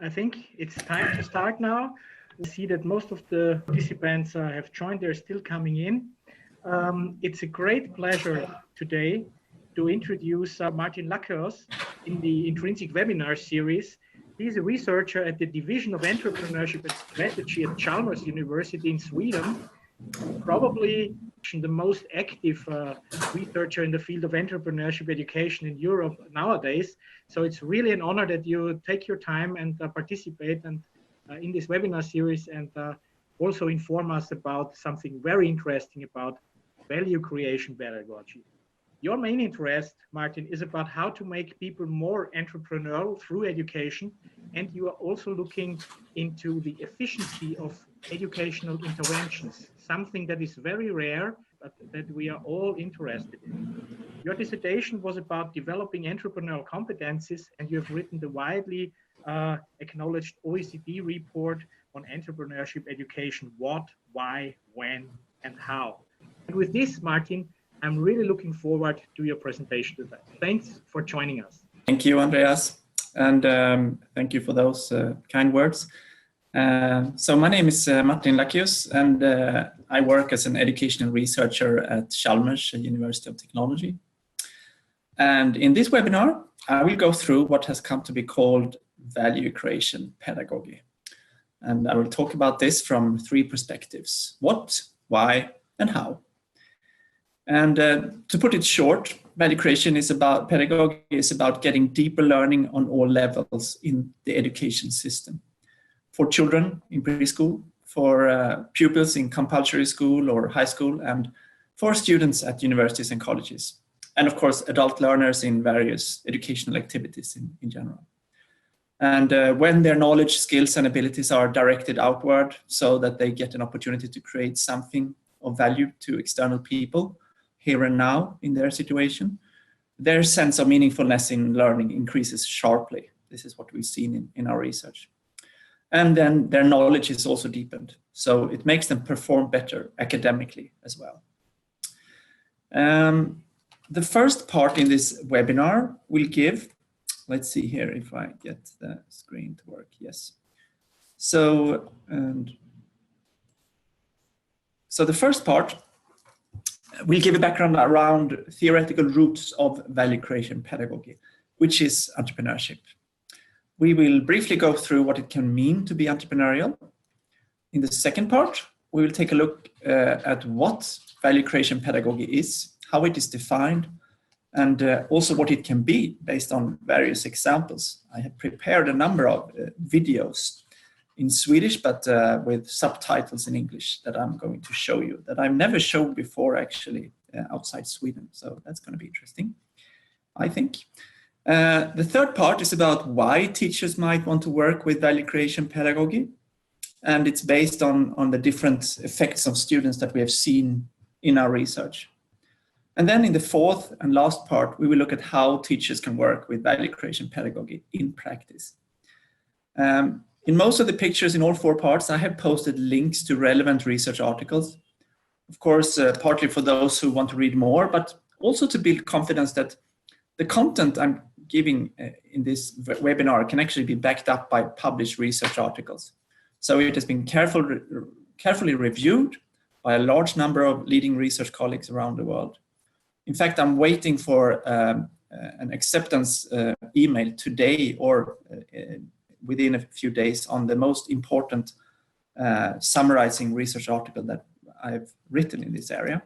I think it's time to start now. We see that most of the participants have joined. They're still coming in. It's a great pleasure today to introduce Martin Lackeus in the Intrinsic webinar series. He's a researcher at the Division of Entrepreneurship and Strategy at Chalmers University in Sweden. Probably the most active researcher in the field of entrepreneurship education in Europe nowadays. So it's really an honor that you take your time and participate in this webinar series and also inform us about something very interesting about value creation pedagogy. Your main interest, Martin, is about how to make people more entrepreneurial through education, and you are also looking into the efficiency of educational interventions, something that is very rare, but that we are all interested in. Your dissertation was about developing entrepreneurial competencies, and you have written the widely acknowledged OECD report on entrepreneurship education: what, why, when, and how. And with this, Martin, I'm really looking forward to your presentation today. Thanks for joining us. Thank you, Andreas, and thank you for those kind words. So my name is Martin Lackeus, and I work as an educational researcher at Chalmers University of Technology. And in this webinar, I will go through what has come to be called value creation pedagogy. And I will talk about this from three perspectives: what, why, and how. And to put it short, value creation is about, pedagogy is about getting deeper learning on all levels in the education system. For children in preschool, for pupils in compulsory school or high school, and for students at universities and colleges. And of course, adult learners in various educational activities in general. And when their knowledge, skills, and abilities are directed outward so that they get an opportunity to create something of value to external people, here and now in their situation, their sense of meaningfulness in learning increases sharply. This is what we've seen in our research. And then their knowledge is also deepened. So it makes them perform better academically as well. The first part in this webinar will give, let's see here if I get the screen to work, yes. So the first part will give a background around theoretical roots of value creation pedagogy, which is entrepreneurship. We will briefly go through what it can mean to be entrepreneurial. In the second part, we will take a look at what value creation pedagogy is, how it is defined, and also what it can be based on various examples. I have prepared a number of videos in Swedish, but with subtitles in English that I'm going to show you, that I've never shown before actually outside Sweden. So that's going to be interesting, I think. The third part is about why teachers might want to work with value creation pedagogy. And it's based on the different effects of students that we have seen in our research. And then in the fourth and last part, we will look at how teachers can work with value creation pedagogy in practice. In most of the pictures in all four parts, I have posted links to relevant research articles. Of course, partly for those who want to read more, but also to build confidence that the content I'm giving in this webinar can actually be backed up by published research articles. So it has been carefully reviewed by a large number of leading research colleagues around the world. In fact, I'm waiting for an acceptance email today or within a few days on the most important summarizing research article that I've written in this area.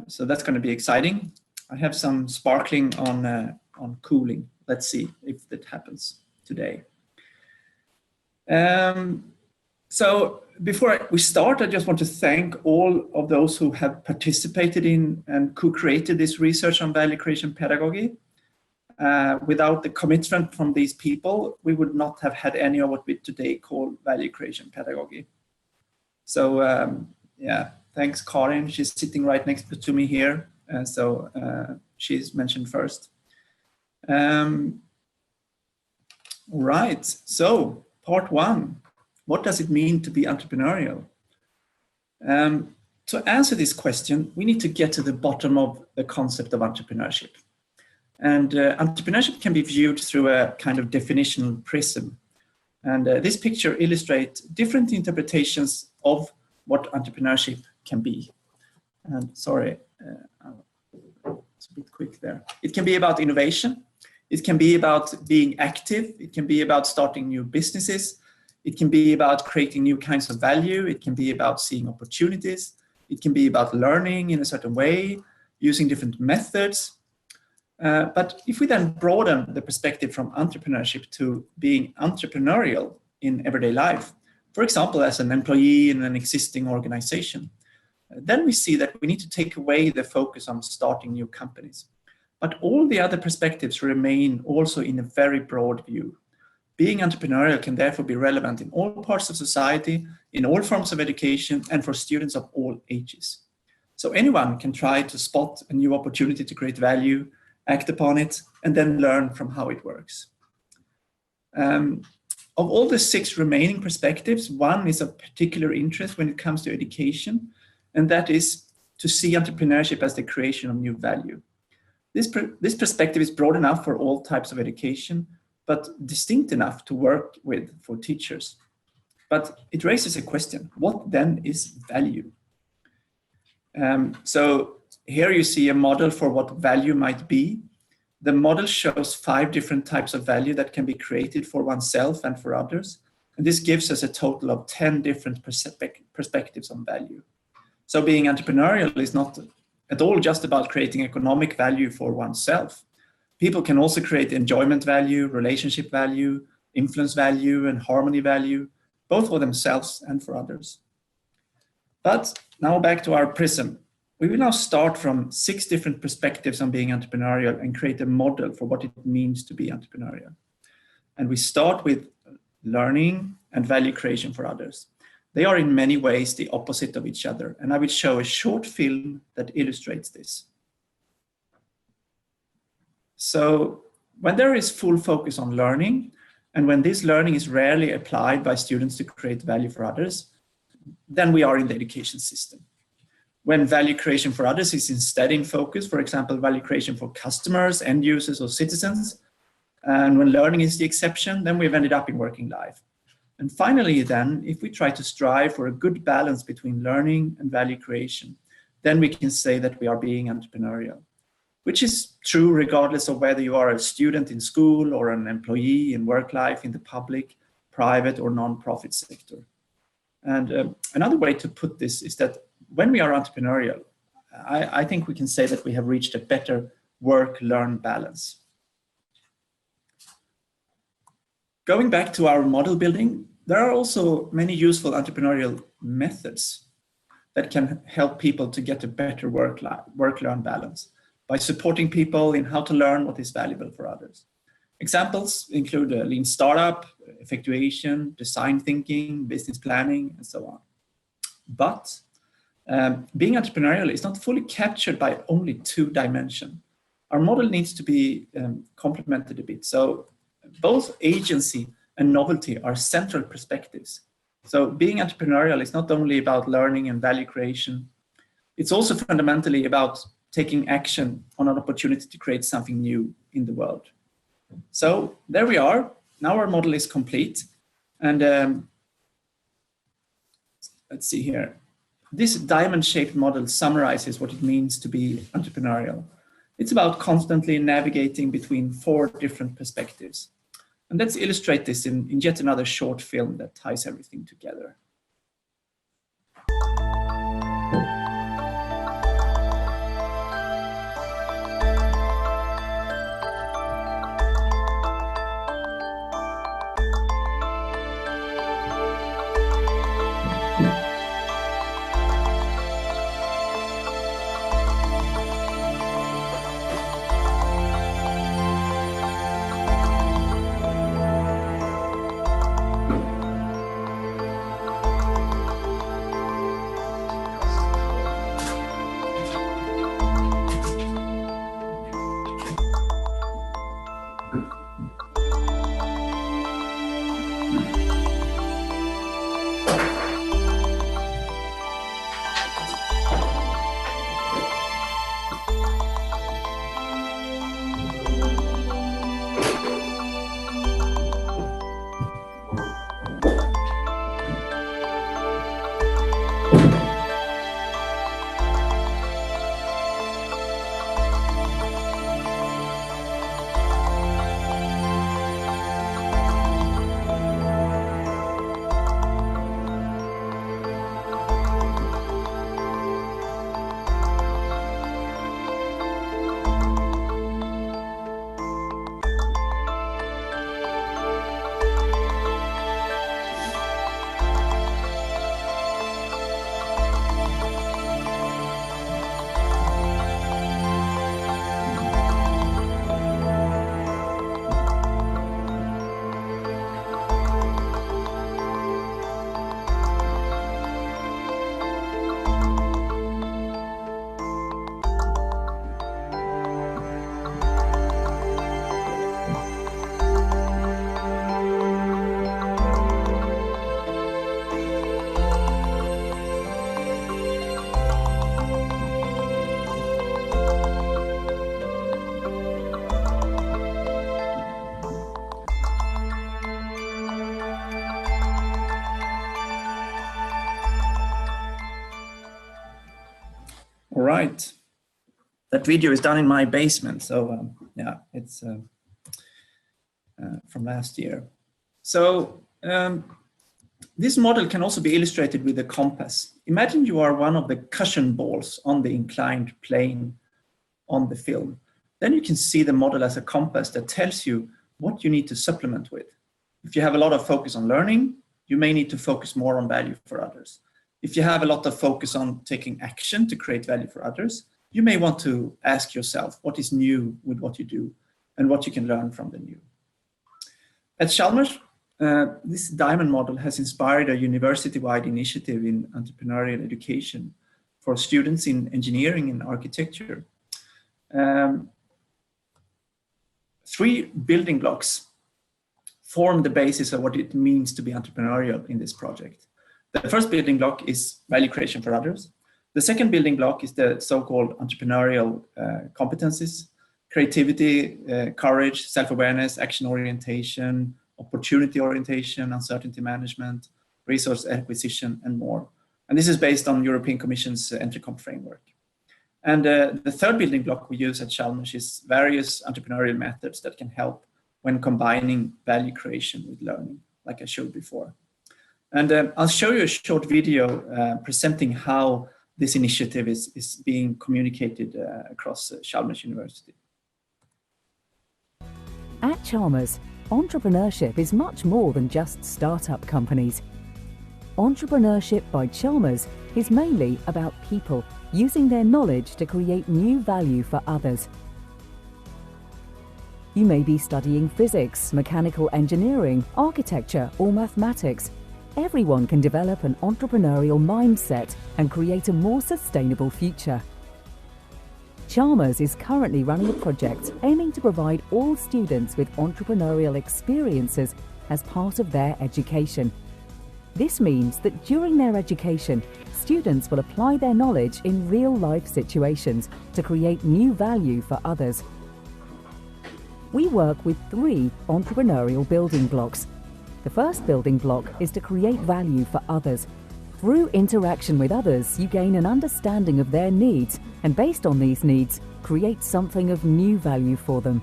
So that's going to be exciting. I have some sparkling on cooling. Let's see if that happens today. So before we start, I just want to thank all of those who have participated in and co-created this research on value creation pedagogy. Without the commitment from these people, we would not have had any of what we today call value creation pedagogy. So yeah, thanks Karin, she's sitting right next to me here. So she's mentioned first. All right, so part one, what does it mean to be entrepreneurial? To answer this question, we need to get to the bottom of the concept of entrepreneurship. And entrepreneurship can be viewed through a kind of definitional prism. And this picture illustrates different interpretations of what entrepreneurship can be. And sorry, it's a bit quick there. It can be about innovation. It can be about being active. It can be about starting new businesses. It can be about creating new kinds of value. It can be about seeing opportunities. It can be about learning in a certain way, using different methods. But if we then broaden the perspective from entrepreneurship to being entrepreneurial in everyday life, for example, as an employee in an existing organization, then we see that we need to take away the focus on starting new companies. But all the other perspectives remain also in a very broad view. Being entrepreneurial can therefore be relevant in all parts of society, in all forms of education, and for students of all ages. So anyone can try to spot a new opportunity to create value, act upon it, and then learn from how it works. Of all the 6 remaining perspectives, one is of particular interest when it comes to education, and that is to see entrepreneurship as the creation of new value. This perspective is broad enough for all types of education, but distinct enough to work with for teachers. But it raises a question: what then is value? So here you see a model for what value might be. The model shows 5 different types of value that can be created for oneself and for others. And this gives us a total of 10 different perspectives on value. So being entrepreneurial is not at all just about creating economic value for oneself. People can also create enjoyment value, relationship value, influence value, and harmony value, both for themselves and for others. But now back to our prism. We will now start from 6 different perspectives on being entrepreneurial and create a model for what it means to be entrepreneurial. And we start with learning and value creation for others. They are in many ways the opposite of each other, and I will show a short film that illustrates this. So when there is full focus on learning, and when this learning is rarely applied by students to create value for others, then we are in the education system. When value creation for others is instead in focus, for example, value creation for customers, end users, or citizens, and when learning is the exception, then we've ended up in working life. And finally, then, if we try to strive for a good balance between learning and value creation, then we can say that we are being entrepreneurial, which is true regardless of whether you are a student in school or an employee in work life in the public, private, or non-profit sector. And another way to put this is that when we are entrepreneurial, I think we can say that we have reached a better work-learn balance. Going back to our model building, there are also many useful entrepreneurial methods that can help people to get a better work-learn balance by supporting people in how to learn what is valuable for others. Examples include lean startup, effectuation, design thinking, business planning, and so on. But being entrepreneurial is not fully captured by only 2 dimensions. Our model needs to be complemented a bit. So both agency and novelty are central perspectives. So being entrepreneurial is not only about learning and value creation, it's also fundamentally about taking action on an opportunity to create something new in the world. So there we are. Now our model is complete. And let's see here. This diamond-shaped model summarizes what it means to be entrepreneurial. It's about constantly navigating between 4 different perspectives. And let's illustrate this in yet another short film that ties everything together. All right. That video is done in my basement, so yeah, it's from last year. So this model can also be illustrated with a compass. Imagine you are one of the cushion balls on the inclined plane on the film. Then you can see the model as a compass that tells you what you need to supplement with. If you have a lot of focus on learning, you may need to focus more on value for others. If you have a lot of focus on taking action to create value for others, you may want to ask yourself what is new with what you do and what you can learn from the new. At Chalmers, this diamond model has inspired a university-wide initiative in entrepreneurial education for students in engineering and architecture. 3 building blocks form the basis of what it means to be entrepreneurial in this project. The first building block is value creation for others. The second building block is the so-called entrepreneurial competencies: creativity, courage, self-awareness, action orientation, opportunity orientation, uncertainty management, resource acquisition, and more. And this is based on European Commission's ENTRINSIC framework. And the third building block we use at Chalmers is various entrepreneurial methods that can help when combining value creation with learning, like I showed before. And I'll show you a short video presenting how this initiative is being communicated across Chalmers University. At Chalmers, entrepreneurship is much more than just startup companies. Entrepreneurship by Chalmers is mainly about people using their knowledge to create new value for others. You may be studying physics, mechanical engineering, architecture, or mathematics. Everyone can develop an entrepreneurial mindset and create a more sustainable future. Chalmers is currently running a project aiming to provide all students with entrepreneurial experiences as part of their education. This means that during their education, students will apply their knowledge in real-life situations to create new value for others. We work with 3 entrepreneurial building blocks. The first building block is to create value for others. Through interaction with others, you gain an understanding of their needs, and based on these needs, create something of new value for them.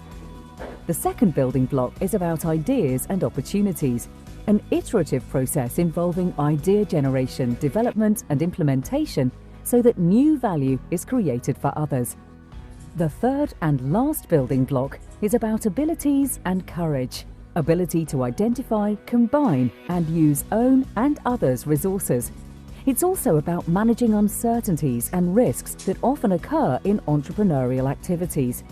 The second building block is about ideas and opportunities, an iterative process involving idea generation, development, and implementation so that new value is created for others. The third and last building block is about abilities and courage. Ability to identify, combine, and use own and others' resources. It's also about managing uncertainties and risks that often occur in entrepreneurial activities.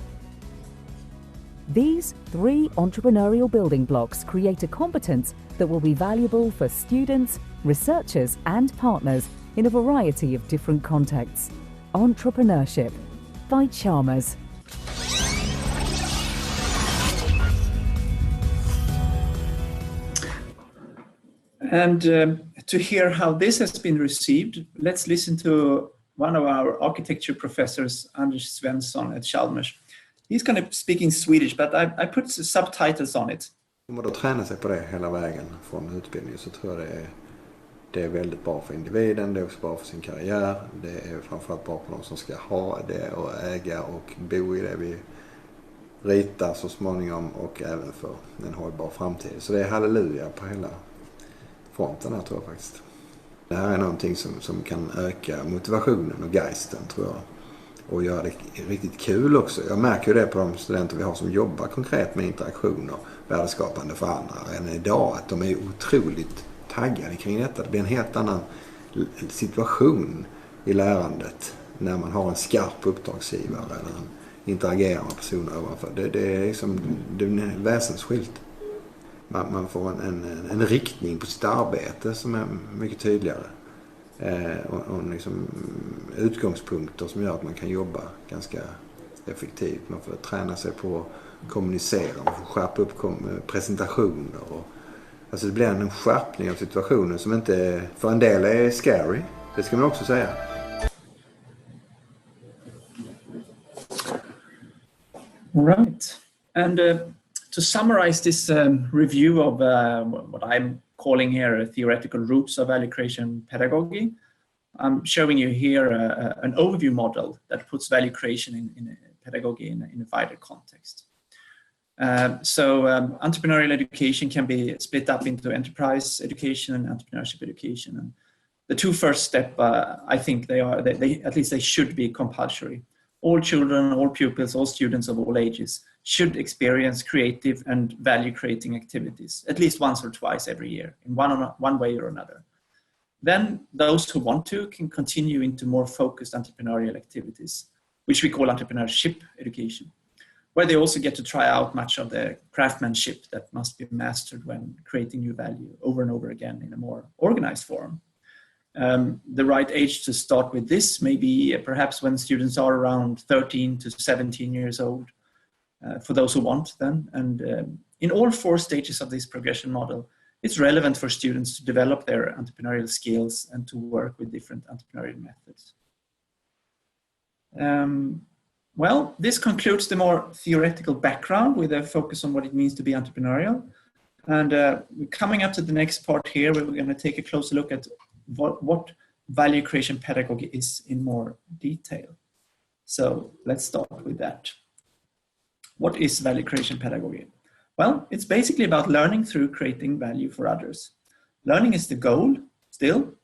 These 3 entrepreneurial building blocks create a competence that will be valuable for students, researchers, and partners in a variety of different contexts. Entrepreneurship by Chalmers. And to hear how this has been received, let's listen to one of our architecture professors, Anders Svensson at Chalmers. He's going to speak in Swedish, but I put subtitles on it. Om man då tränar sig på det hela vägen från utbildning, så tror jag det är väldigt bra för individen, det är också bra för sin karriär, det är framförallt bra för de som ska ha det och äga och bo i det vi ritar så småningom, och även för en hållbar framtid. Så det är halleluja på hela fronten här, tror jag faktiskt. Det här är någonting som kan öka motivationen och geisten, tror jag. Och göra det riktigt kul också. Jag märker ju det på de studenter vi har som jobbar konkret med interaktion och värdeskapande för andra än idag. Att de är otroligt taggade kring detta. Det blir en helt annan situation i lärandet när man har en skarp uppdragsgivare eller interagerar med personer ovanför. Det är liksom, det är väsensskilt. Man får en riktning på sitt arbete som är mycket tydligare. Och liksom utgångspunkter som gör att man kan jobba ganska effektivt. Man får träna sig på att kommunicera, man får skärpa upp presentationer. Alltså det blir en skärpning av situationen som inte för en del är scary, det ska man också säga. All right. And to summarize this review of what I'm calling here theoretical roots of value creation pedagogy, I'm showing you here an overview model that puts value creation in pedagogy in a wider context. Entrepreneurial education can be split up into enterprise education and entrepreneurship education. And the two first steps, I think at least they should be compulsory. All children, all pupils, all students of all ages should experience creative and value-creating activities at least once or twice every year in one way or another. Then those who want to can continue into more focused entrepreneurial activities, which we call entrepreneurship education, where they also get to try out much of the craftsmanship that must be mastered when creating new value over and over again in a more organized form. The right age to start with this may be perhaps when students are around 13 to 17 years old, for those who want then. And in all four stages of this progression model, it's relevant for students to develop their entrepreneurial skills and to work with different entrepreneurial methods. Well, this concludes the more theoretical background with a focus on what it means to be entrepreneurial. And coming up to the next part here, we're going to take a closer look at what value creation pedagogy is in more detail. So let's start with that. What is value creation pedagogy? Well, it's basically about learning through creating value for others. Learning is the goal still,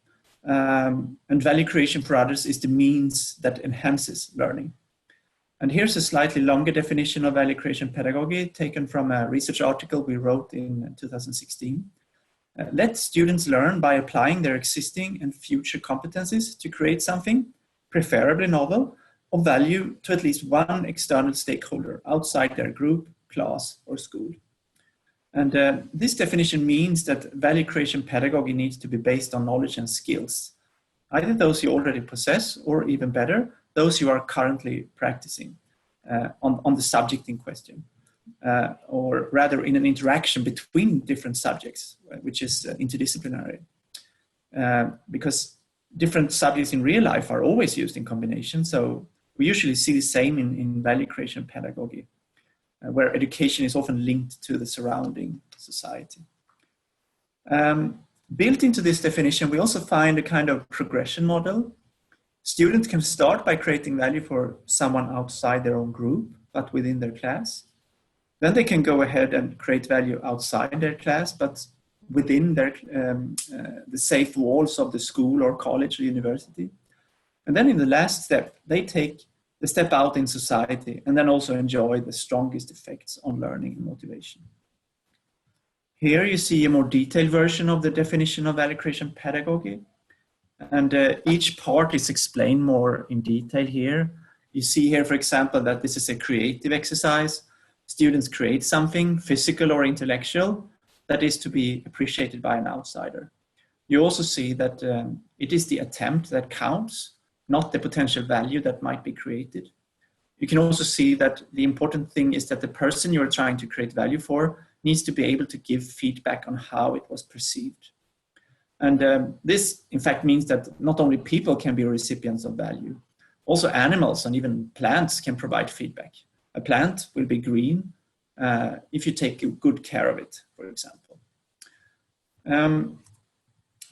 and value creation for others is the means that enhances learning. And here's a slightly longer definition of value creation pedagogy taken from a research article we wrote in 2016. Let students learn by applying their existing and future competencies to create something, preferably novel, of value to at least one external stakeholder outside their group, class, or school. And this definition means that value creation pedagogy needs to be based on knowledge and skills, either those you already possess or even better, those you are currently practicing on the subject in question. Or rather in an interaction between different subjects, which is interdisciplinary. Because different subjects in real life are always used in combination, so we usually see the same in value creation pedagogy, where education is often linked to the surrounding society. Built into this definition, we also find a kind of progression model. Students can start by creating value for someone outside their own group, but within their class. Then they can go ahead and create value outside their class, but within their, the safe walls of the school or college or university. And then in the last step, they take the step out in society and then also enjoy the strongest effects on learning and motivation. Here you see a more detailed version of the definition of value creation pedagogy. And each part is explained more in detail here. You see here, for example, that this is a creative exercise. Students create something physical or intellectual that is to be appreciated by an outsider. You also see that it is the attempt that counts, not the potential value that might be created. You can also see that the important thing is that the person you're trying to create value for needs to be able to give feedback on how it was perceived. And this, in fact, means that not only people can be recipients of value, also animals and even plants can provide feedback. A plant will be green if you take good care of it, for example.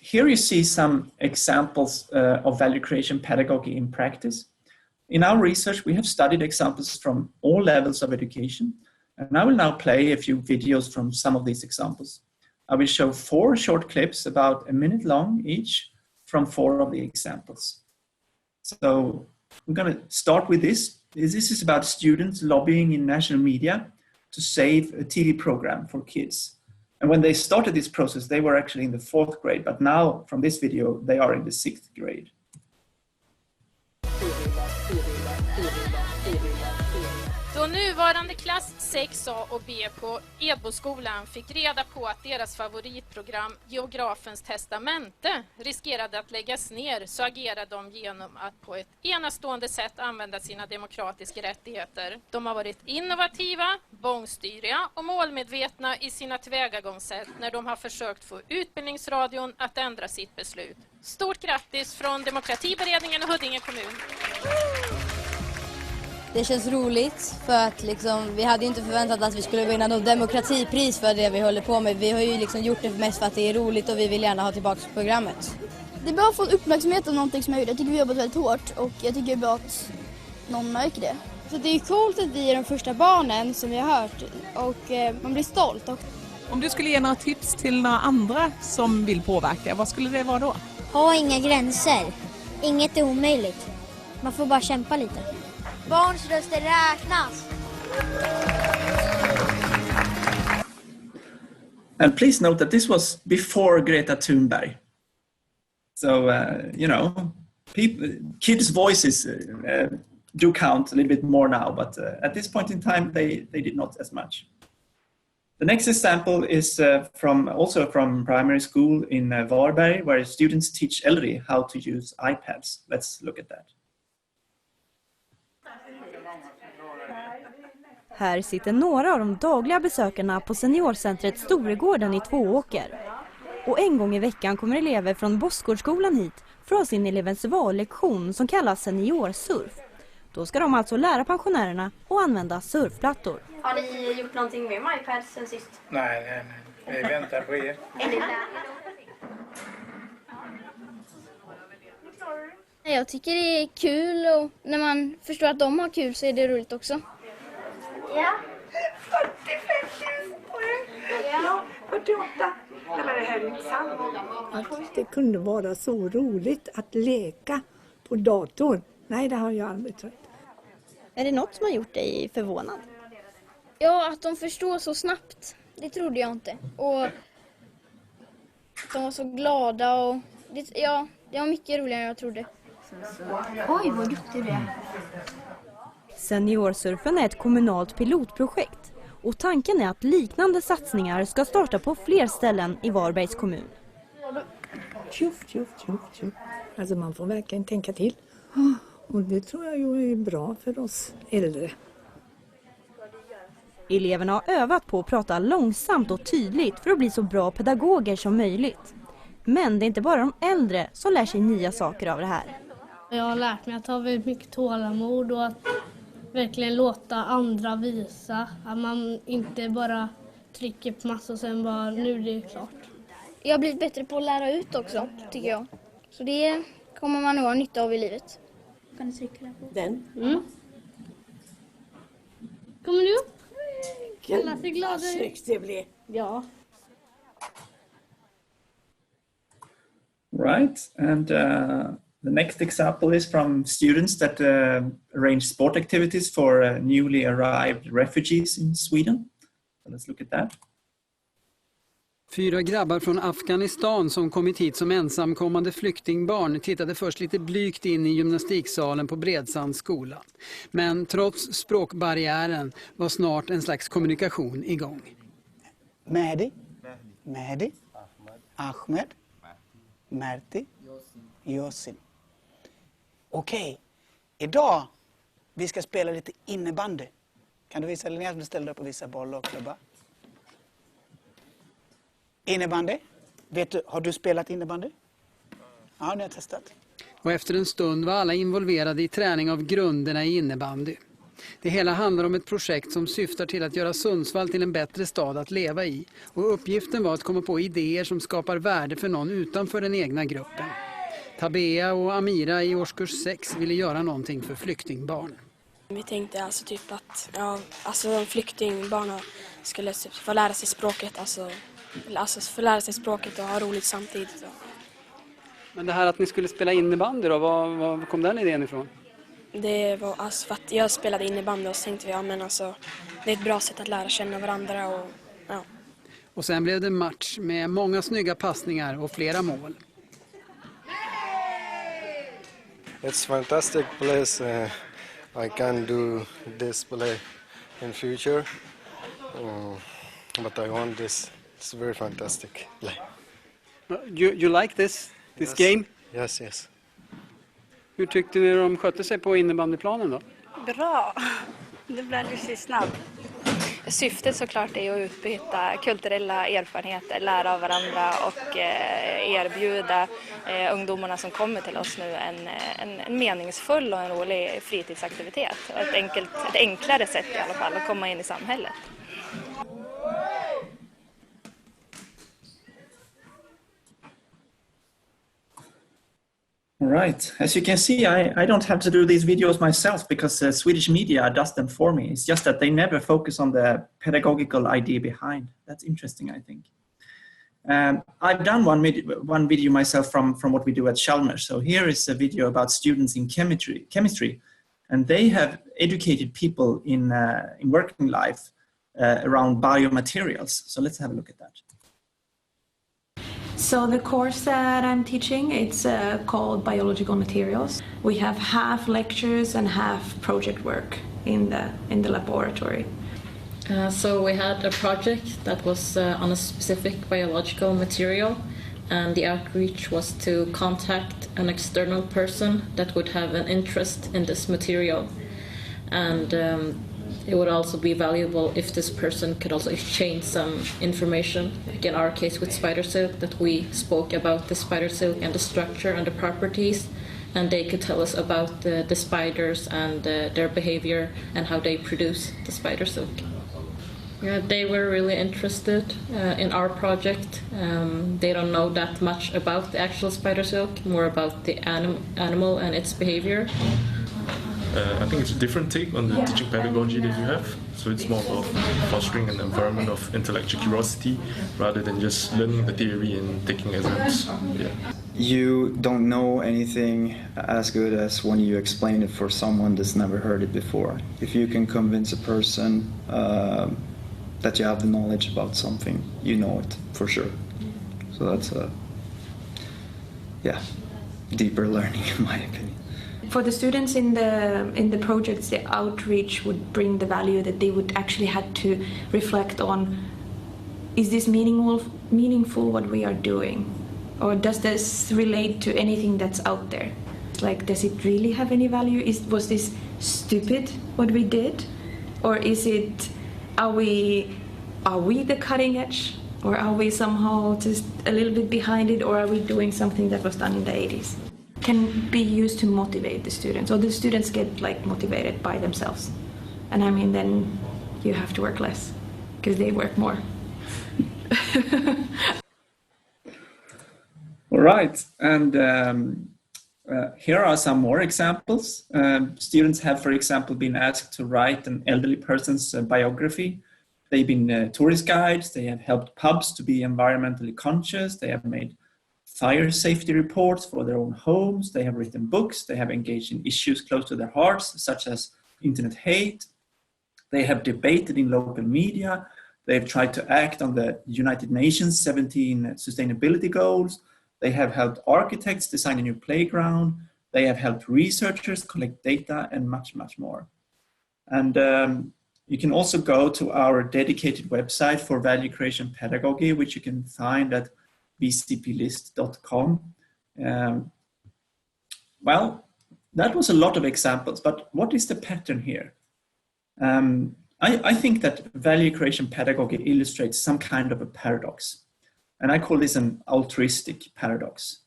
Here you see some examples of value creation pedagogy in practice. In our research, we have studied examples from all levels of education, and I will now play a few videos from some of these examples. I will show 4 short clips about a minute long each from 4 of the examples. So I'm going to start with this. This is about students lobbying in national media to save a TV program for kids. And when they started this process, they were actually in the 4th grade, but now from this video, they are in the 6th grade. Då nuvarande klass 6A och B på Eboskolan fick reda på att deras favoritprogram Geografens testamente riskerade att läggas ner, så agerade de genom att på ett enastående sätt använda sina demokratiska rättigheter. De har varit innovativa, bångstyriga och målmedvetna i sina tillvägagångssätt när de har försökt få Utbildningsradion att ändra sitt beslut. Stort grattis från Demokratiberedningen och Huddinge kommun. Det känns roligt för att vi hade inte förväntat att vi skulle vinna något demokratipris för det vi håller på med. Vi har ju gjort det mest för att det är roligt och vi vill gärna ha tillbaka programmet. Det är bra att få uppmärksamhet om någonting som jag gjorde. Jag tycker vi jobbat väldigt hårt och jag tycker det är bra att någon märker det. Så det är coolt att vi är de första barnen som vi har hört och man blir stolt. Om du skulle ge några tips till några andra som vill påverka, vad skulle det vara då? Ha inga gränser. Inget är omöjligt. Man får bara kämpa lite. Barns röster räknas. And please note that this was before Greta Thunberg. So, kids' voices do count a little bit more now, but at this point in time, they did not as much. The next example is also from primary school in Varberg, where students teach elderly how to use iPads. Let's look at that. Här sitter några av de dagliga besökarna på seniorcentret Storegården i Tvååker. Och en gång i veckan kommer elever från Boskårdsskolan hit för att ha sin elevens vallektion som kallas seniorsurf. Då ska de alltså lära pensionärerna att använda surfplattor. Har ni gjort någonting med iPad sen sist? Nej. Vi väntar på er. Jag tycker det är kul och när man förstår att de har kul så är det roligt också. Ja. 45 000 poäng. Ja, 48. Men det här är inte sant. Att det kunde vara så roligt att leka på datorn. Nej, det har jag aldrig trott. Är det något som har gjort dig förvånad? Ja, att de förstår så snabbt. Det trodde jag inte. Och att de var så glada och det var mycket roligare än jag trodde. Oj, vad duktig du är. Seniorsurfen är ett kommunalt pilotprojekt och tanken är att liknande satsningar ska starta på fler ställen i Varbergs kommun. Tjuff. Alltså man får verkligen tänka till. Och det tror jag ju är bra för oss äldre. Eleverna har övat på att prata långsamt och tydligt för att bli så bra pedagoger som möjligt. Men det är inte bara de äldre som lär sig nya saker av det här. Jag har lärt mig att ha väldigt mycket tålamod och att verkligen låta andra visa. Att man inte bara trycker på massa och sen bara nu är det klart. Jag har blivit bättre på att lära ut också, tycker jag. Så det kommer man nog ha nytta av i livet. Kan du trycka där på? Den? Mm. Kommer du upp? Alla ser glada ut. Snyggt det blir. Ja. Right, and the next example is from students that arrange sport activities for newly arrived refugees in Sweden. So let's look at that. 4 grabbar från Afghanistan som kommit hit som ensamkommande flyktingbarn tittade först lite blygt in i gymnastiksalen på Bredsands skola. Men trots språkbarriären var snart en slags kommunikation igång. Mehdi, Ahmed, Merti, Yosin. Okej, idag vi ska spela lite innebandy. Kan du visa Linnea som ställer upp och visa boll och klubba? Innebandy. Har du spelat innebandy? Ja, ni har testat. Och efter en stund var alla involverade i träning av grunderna i innebandy. Det hela handlar om ett projekt som syftar till att göra Sundsvall till en bättre stad att leva i. Och uppgiften var att komma på idéer som skapar värde för någon utanför den egna gruppen. Tabea och Amira i årskurs 6 ville göra någonting för flyktingbarn. Vi tänkte alltså typ att flyktingbarn skulle få lära sig språket, alltså få lära sig språket och ha roligt samtidigt. Men det här att ni skulle spela innebandy då, var kom den idén ifrån? Det var alltså för att jag spelade innebandy och så tänkte vi, det är ett bra sätt att lära känna varandra och ja. Och sen blev det match med många snygga passningar och flera mål. It's fantastic place. I can do this play in future. But I want this. It's very fantastic play. You like this game? Yes. Hur tyckte ni de skötte sig på innebandyplanen då? Bra. Det blev lite snabbt. Syftet såklart är att utbyta kulturella erfarenheter, lära av varandra och erbjuda ungdomarna som kommer till oss nu en meningsfull och en rolig fritidsaktivitet. Ett enklare sätt i alla fall att komma in i samhället. All right. As you can see, I don't have to do these videos myself because Swedish media does them for me. It's just that they never focus on the pedagogical idea behind. That's interesting, I think. I've done one video myself from what we do at Chalmers. So here is a video about students in chemistry, and they have educated people in working life around biomaterials. So let's have a look at that. So the course that I'm teaching, it's called Biological Materials. We have half lectures and half project work in the laboratory. So we had a project that was on a specific biological material, and the outreach was to contact an external person that would have an interest in this material. And it would also be valuable if this person could also exchange some information, like in our case with spider silk, that we spoke about the spider silk and the structure and the properties, and they could tell us about the spiders and their behavior and how they produce the spider silk. Yeah, they were really interested in our project. They don't know that much about the actual spider silk, more about the animal and its behavior. I think it's a different take on the teaching pedagogy that you have. So it's more about fostering an environment of intellectual curiosity rather than just learning the theory and taking exams. Yeah. You don't know anything as good as when you explain it for someone that's never heard it before. If you can convince a person that you have the knowledge about something, you know it for sure. So that's a deeper learning in my opinion. For the students in the projects, the outreach would bring the value that they would actually have to reflect on, is this meaningful what we are doing? Or does this relate to anything that's out there? Like, does it really have any value? Was this stupid what we did? Or is it, are we the cutting edge? Or are we somehow just a little bit behind it? Or are we doing something that was done in the 80s? Can be used to motivate the students, or the students get like motivated by themselves. And I mean, then you have to work less because they work more. All right, and here are some more examples. Students have, for example, been asked to write an elderly person's biography. They've been tourist guides, they have helped pubs to be environmentally conscious, they have made fire safety reports for their own homes, they have written books, they have engaged in issues close to their hearts, such as internet hate, they have debated in local media, they have tried to act on the United Nations 17 sustainability goals, they have helped architects design a new playground, they have helped researchers collect data, and much, much more. And you can also go to our dedicated website for value creation pedagogy, which you can find at vcplist.com. Well, that was a lot of examples, but what is the pattern here? I think that value creation pedagogy illustrates some kind of a paradox, and I call this an altruistic paradox.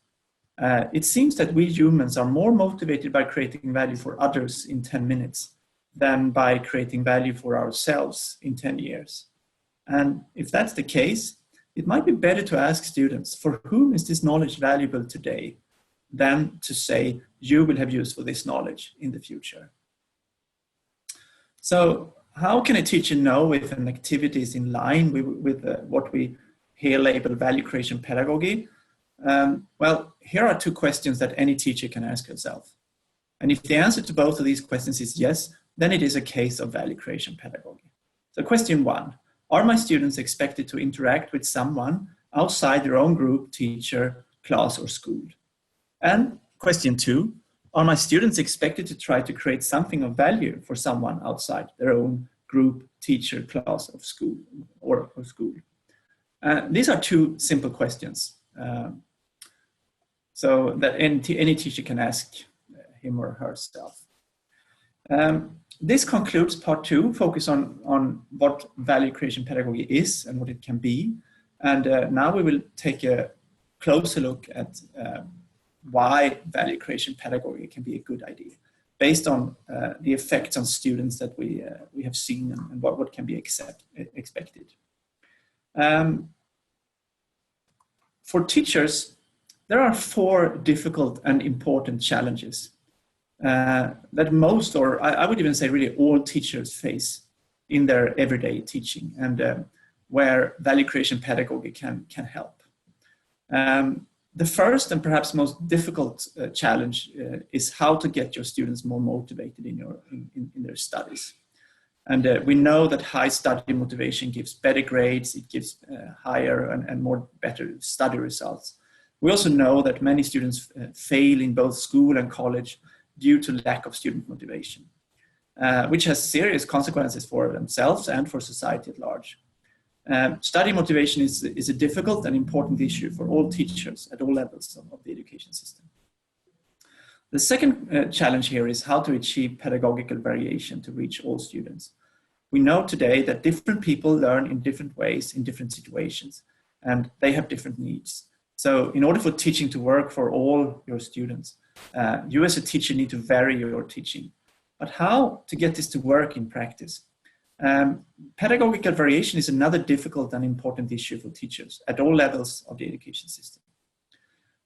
It seems that we humans are more motivated by creating value for others in 10 minutes than by creating value for ourselves in 10 years. And if that's the case, it might be better to ask students, for whom is this knowledge valuable today, than to say, you will have use for this knowledge in the future. So how can a teacher know if an activity is in line with what we here label value creation pedagogy? Well, here are two questions that any teacher can ask herself. And if the answer to both of these questions is yes, then it is a case of value creation pedagogy. So question one, are my students expected to interact with someone outside their own group, teacher, class, or school? And question two, are my students expected to try to create something of value for someone outside their own group, teacher, class, of school, or school? These are two simple questions. So that any teacher can ask him or herself. This concludes part two, focus on what value creation pedagogy is and what it can be. And now we will take a closer look at why value creation pedagogy can be a good idea, based on the effects on students that we have seen and what can be expected. For teachers, there are 4 difficult and important challenges that most, or I would even say really all teachers face in their everyday teaching, and where value creation pedagogy can help. The first and perhaps most difficult challenge is how to get your students more motivated in their studies. And we know that high study motivation gives better grades, it gives higher and better study results. We also know that many students fail in both school and college due to lack of student motivation, which has serious consequences for themselves and for society at large. Study motivation is a difficult and important issue for all teachers at all levels of the education system. The second challenge here is how to achieve pedagogical variation to reach all students. We know today that different people learn in different ways in different situations, and they have different needs. So in order for teaching to work for all your students, you as a teacher need to vary your teaching. But how to get this to work in practice? Pedagogical variation is another difficult and important issue for teachers at all levels of the education system.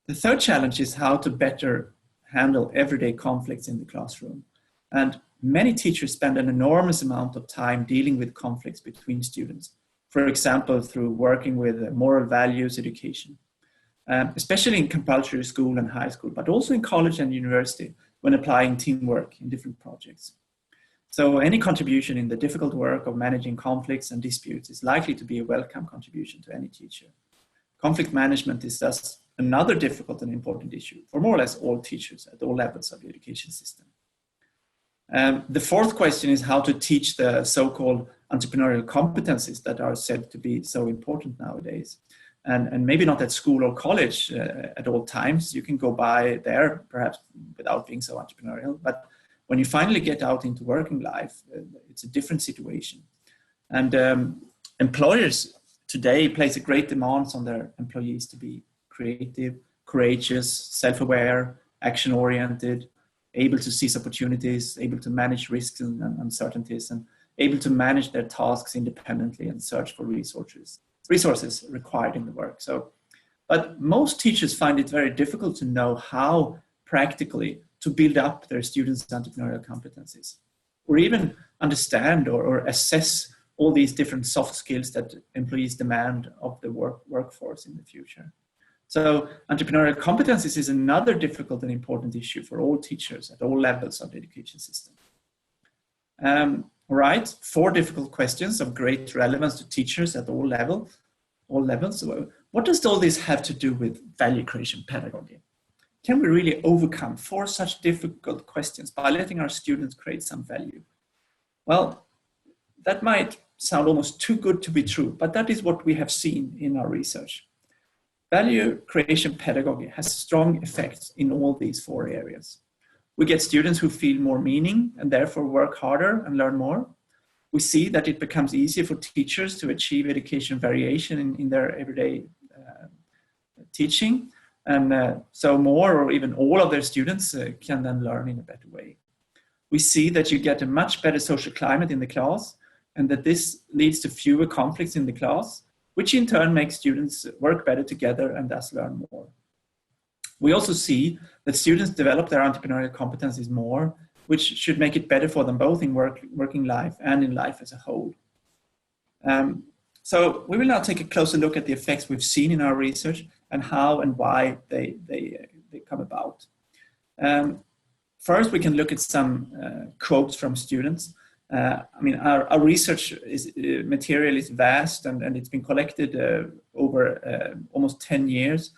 The third challenge is how to better handle everyday conflicts in the classroom. And many teachers spend an enormous amount of time dealing with conflicts between students, for example, through working with moral values education, especially in compulsory school and high school, but also in college and university when applying teamwork in different projects. So any contribution in the difficult work of managing conflicts and disputes is likely to be a welcome contribution to any teacher. Conflict management is thus another difficult and important issue for more or less all teachers at all levels of the education system. The fourth question is how to teach the so-called entrepreneurial competencies that are said to be so important nowadays. And maybe not at school or college at all times. You can go by there perhaps without being so entrepreneurial, but when you finally get out into working life, it's a different situation. And employers today place a great demands on their employees to be creative, courageous, self-aware, action-oriented, able to seize opportunities, able to manage risks and uncertainties, and able to manage their tasks independently and search for resources required in the work. But most teachers find it very difficult to know how practically to build up their students' entrepreneurial competencies, or even understand or assess all these different soft skills that employees demand of the workforce in the future. So entrepreneurial competencies is another difficult and important issue for all teachers at all levels of the education system. All right, 4 difficult questions of great relevance to teachers at all levels. So what does all this have to do with value creation pedagogy? Can we really overcome 4 such difficult questions by letting our students create some value? Well, that might sound almost too good to be true, but that is what we have seen in our research. Value creation pedagogy has strong effects in all these 4 areas. We get students who feel more meaning and therefore work harder and learn more. We see that it becomes easier for teachers to achieve education variation in their everyday teaching. And so more or even all of their students can then learn in a better way. We see that you get a much better social climate in the class, and that this leads to fewer conflicts in the class, which in turn makes students work better together and thus learn more. We also see that students develop their entrepreneurial competencies more, which should make it better for them both in working life and in life as a whole. So we will now take a closer look at the effects we've seen in our research and how and why they come about. First, we can look at some quotes from students. Our research material is vast and it's been collected over almost 10 years.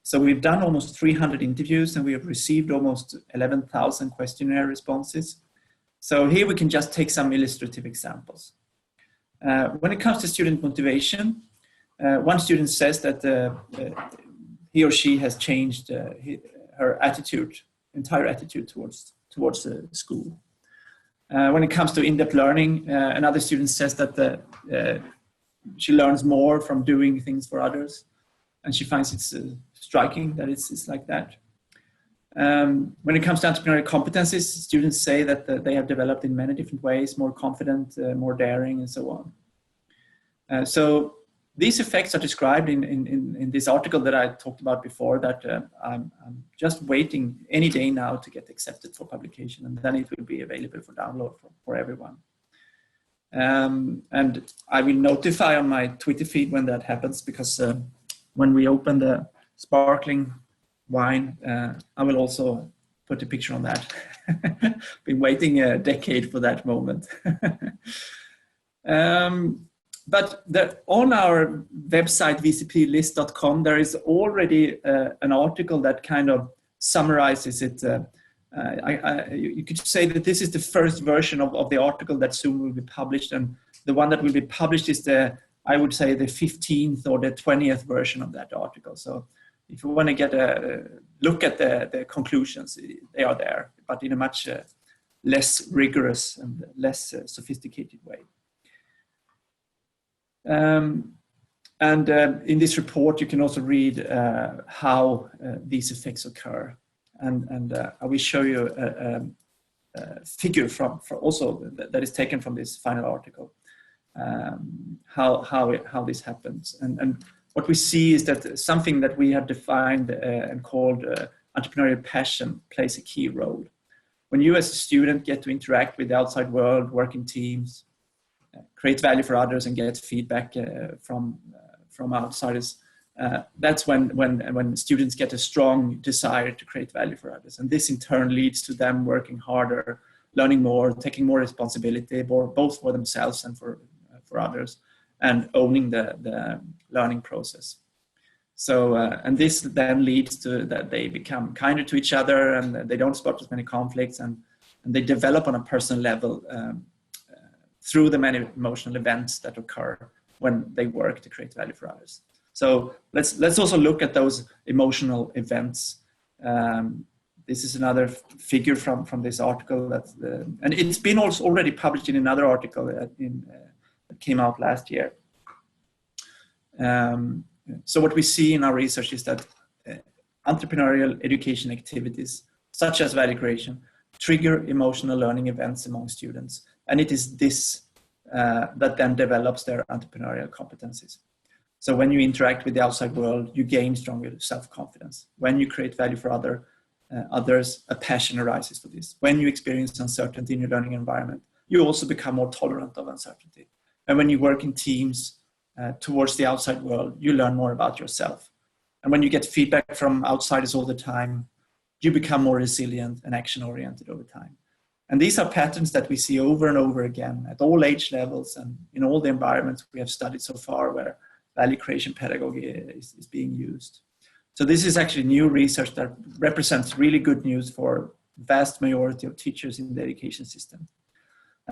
So we've done almost 300 interviews and we have received almost 11,000 questionnaire responses. So here we can just take some illustrative examples. When it comes to student motivation, one student says that he or she has changed her entire attitude towards the school. When it comes to in-depth learning, another student says that she learns more from doing things for others, and she finds it's striking that it's like that. When it comes to entrepreneurial competencies, students say that they have developed in many different ways, more confident, more daring, and so on. So these effects are described in this article that I talked about before, that I'm just waiting any day now to get accepted for publication, and then it will be available for download for everyone. And I will notify on my Twitter feed when that happens, because when we open the sparkling wine, I will also put a picture on that. Been waiting a decade for that moment. But on our website, vcplist.com, there is already an article that kind of summarizes it. You could say that this is the first version of the article that soon will be published, and the one that will be published is I would say the 15th or the 20th version of that article. So if you want to get a look at the conclusions, they are there, but in a much less rigorous and less sophisticated way. And in this report, you can also read how these effects occur. And I will show you a figure that is taken from this final article, how this happens. And what we see is that something that we have defined and called entrepreneurial passion plays a key role. When you as a student get to interact with the outside world, work in teams, create value for others, and get feedback from outsiders, that's when students get a strong desire to create value for others. And this in turn leads to them working harder, learning more, taking more responsibility, both for themselves and for others, and owning the learning process. So, and this then leads to that they become kinder to each other, and they don't spot as many conflicts, and they develop on a personal level through the many emotional events that occur when they work to create value for others. So let's also look at those emotional events. This is another figure from this article and it's been also already published in another article that came out last year. So what we see in our research is that entrepreneurial education activities, such as value creation, trigger emotional learning events among students. And it is this that then develops their entrepreneurial competencies. So when you interact with the outside world, you gain stronger self-confidence. When you create value for others, a passion arises for this. When you experience uncertainty in your learning environment, you also become more tolerant of uncertainty. And when you work in teams towards the outside world, you learn more about yourself. And when you get feedback from outsiders all the time, you become more resilient and action-oriented over time. And these are patterns that we see over and over again at all age levels and in all the environments we have studied so far where value creation pedagogy is being used. So this is actually new research that represents really good news for the vast majority of teachers in the education system.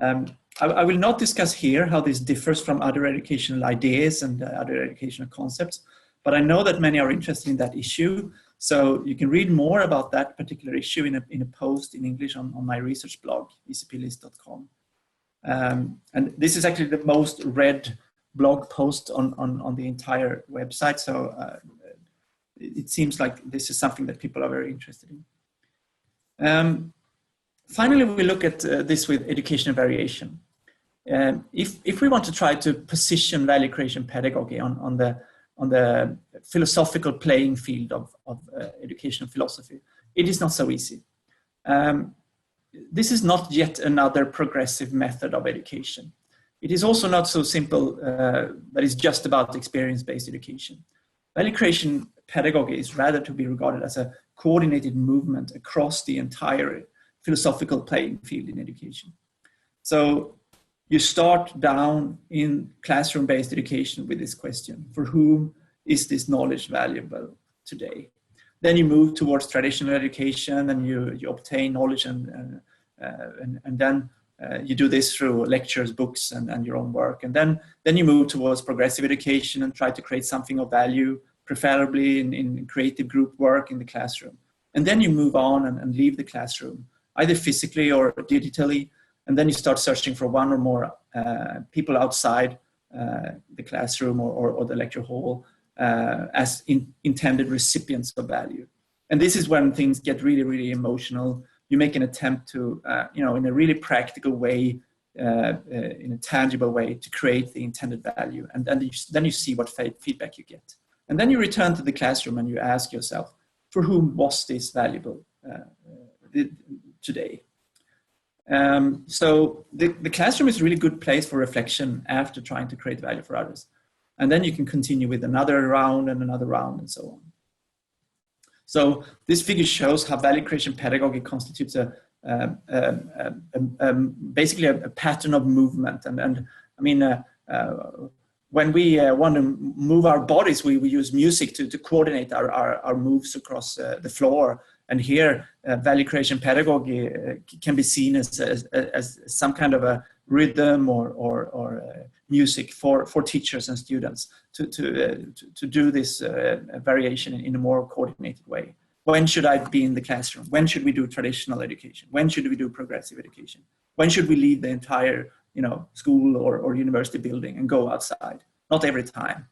I will not discuss here how this differs from other educational ideas and other educational concepts, but I know that many are interested in that issue. So you can read more about that particular issue in a post in English on my research blog, vcplist.com. And this is actually the most read blog post on the entire website. So it seems like this is something that people are very interested in. Finally, we look at this with educational variation. If we want to try to position value creation pedagogy on the philosophical playing field of educational philosophy, it is not so easy. This is not yet another progressive method of education. It is also not so simple that it's just about experience-based education. Value creation pedagogy is rather to be regarded as a coordinated movement across the entire philosophical playing field in education. So you start down in classroom-based education with this question: for whom is this knowledge valuable today? Then you move towards traditional education, and you obtain knowledge, and then you do this through lectures, books, and your own work. And then you move towards progressive education and try to create something of value, preferably in creative group work in the classroom. And then you move on and leave the classroom, either physically or digitally. And then you start searching for one or more people outside the classroom or the lecture hall as intended recipients of value. And this is when things get really, really emotional. You make an attempt to, in a really practical way, in a tangible way to create the intended value. And then you see what feedback you get. And then you return to the classroom and you ask yourself, for whom was this valuable today? So the classroom is a really good place for reflection after trying to create value for others. And then you can continue with another round and another round and so on. So this figure shows how value creation pedagogy constitutes basically a pattern of movement. And I mean, when we want to move our bodies, we use music to coordinate our moves across the floor. And here, value creation pedagogy can be seen as some kind of a rhythm or music for teachers and students to do this variation in a more coordinated way. When should I be in the classroom? When should we do traditional education? When should we do progressive education? When should we leave the entire school or university building and go outside? Not every time.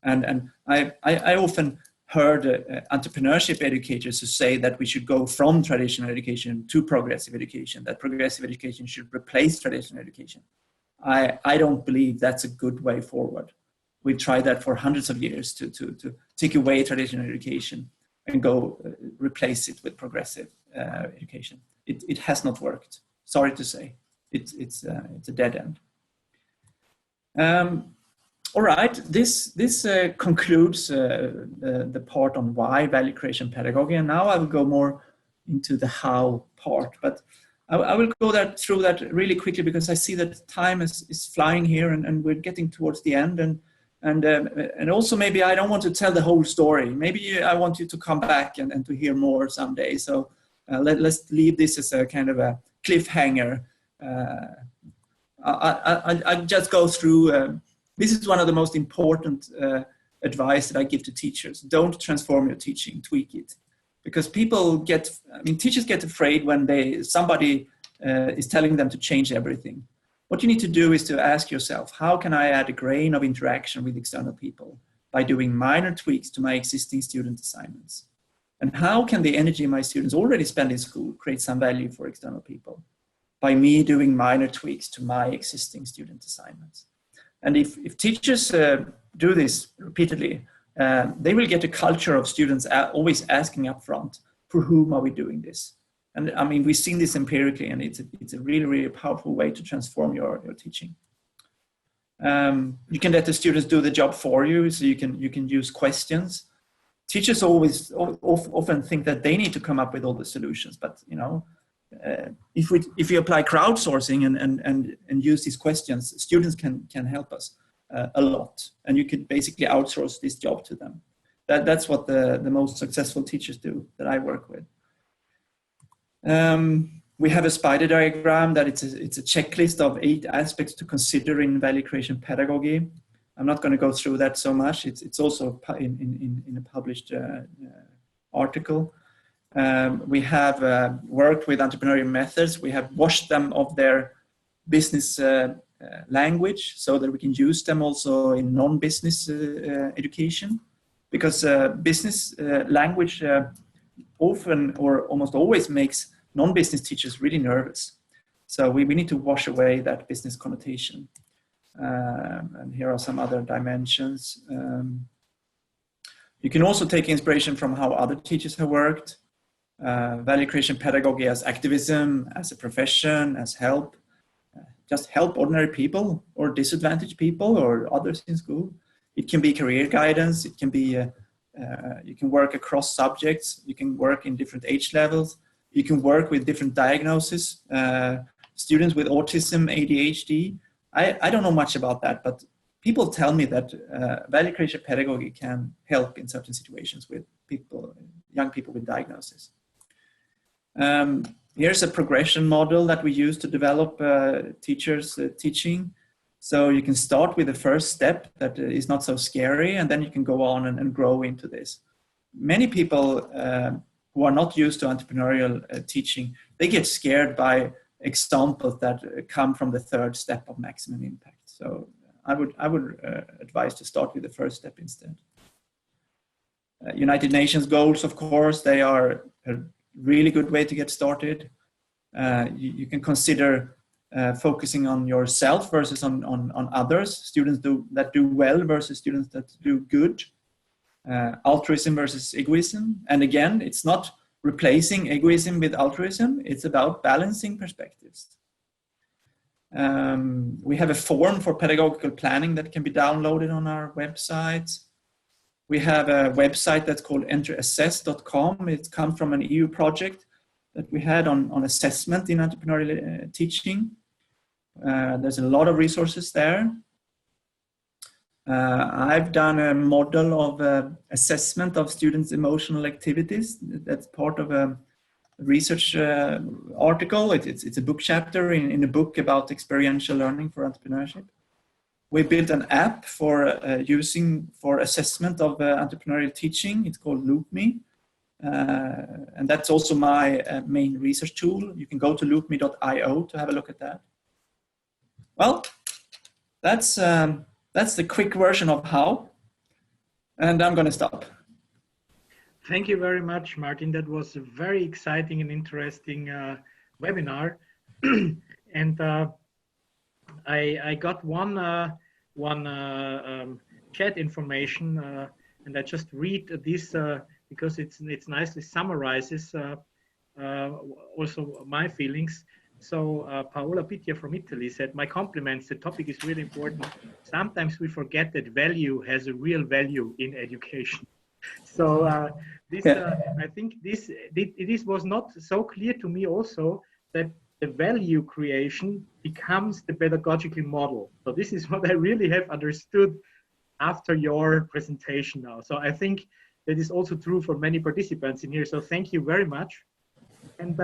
And I often heard entrepreneurship educators who say that we should go from traditional education to progressive education, that progressive education should replace traditional education. I don't believe that's a good way forward. We've tried that for hundreds of years to take away traditional education and go replace it with progressive education. It has not worked. Sorry to say, it's a dead end. All right, this concludes the part on why value creation pedagogy, and now I will go more into the how part. But I will go through that really quickly because I see that time is flying here, and we're getting towards the end, and also maybe I don't want to tell the whole story. Maybe I want you to come back and to hear more someday. So let's leave this as a kind of a cliffhanger. I'll just go through. This is one of the most important advice that I give to teachers. Don't transform your teaching, tweak it. Because teachers get afraid when somebody is telling them to change everything. What you need to do is to ask yourself, how can I add a grain of interaction with external people by doing minor tweaks to my existing student assignments? And how can the energy my students already spend in school create some value for external people by me doing minor tweaks to my existing student assignments? And if teachers do this repeatedly, they will get a culture of students always asking up front, for whom are we doing this? And I mean, we've seen this empirically, and it's a really, really powerful way to transform your teaching. You can let the students do the job for you, so you can use questions. Teachers often think that they need to come up with all the solutions, but if we apply crowdsourcing and use these questions, students can help us a lot, and you could basically outsource this job to them. That's what the most successful teachers do that I work with. We have a spider diagram that it's a checklist of 8 aspects to consider in value creation pedagogy. I'm not going to go through that so much. It's also in a published article. We have worked with entrepreneurial methods. We have washed them of their business language so that we can use them also in non-business education, because business language often or almost always makes non-business teachers really nervous. So we need to wash away that business connotation. And here are some other dimensions. You can also take inspiration from how other teachers have worked. Value creation pedagogy as activism, as a profession, as help. Just help ordinary people or disadvantaged people or others in school. It can be career guidance. It can be, you can work across subjects. You can work in different age levels. You can work with different diagnoses. Students with autism, ADHD. I don't know much about that, but people tell me that value creation pedagogy can help in certain situations with people, young people with diagnosis. Here's a progression model that we use to develop teachers' teaching. So you can start with the first step that is not so scary, and then you can go on and grow into this. Many people who are not used to entrepreneurial teaching, they get scared by examples that come from the third step of maximum impact. So I would advise to start with the first step instead. United Nations goals, of course, they are a really good way to get started. You can consider focusing on yourself versus on others, students that do well versus students that do good, altruism versus egoism. And again, it's not replacing egoism with altruism, it's about balancing perspectives. We have a form for pedagogical planning that can be downloaded on our website. We have a website that's called entrassess.com. It comes from an EU project that we had on assessment in entrepreneurial teaching. There's a lot of resources there. I've done a model of assessment of students' emotional activities. That's part of a research article. It's a book chapter in a book about experiential learning for entrepreneurship. We built an app for using for assessment of entrepreneurial teaching. It's called LoopMe. And that's also my main research tool. You can go to loopme.io to have a look at that. Well, that's the quick version of how, and I'm going to stop. Thank you very much, Martin. That was a very exciting and interesting webinar. And I got one chat information, and I just read this because it's nicely summarizes also my feelings. So Paola Pittia from Italy said, "My compliments, the topic is really important. Sometimes we forget that value has a real value in education." So I think this was not so clear to me also, that the value creation becomes the pedagogical model. So this is what I really have understood after your presentation now. So I think that is also true for many participants in here. So thank you very much. And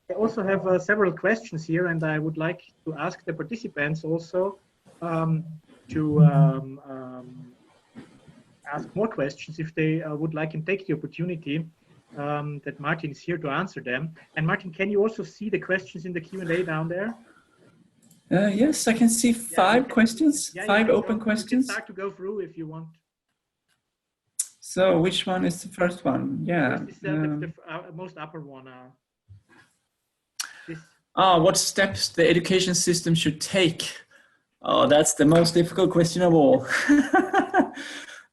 I also have several questions here, and I would like to ask the participants also to ask more questions if they would like, and take the opportunity that Martin is here to answer them. And Martin, can you also see the questions in the Q&A down there? Yes, I can see five questions, five open questions. You can start to go through if you want. So which one is the first one? Yeah. First is the most upper one. What steps the education system should take? Oh, that's the most difficult question of all.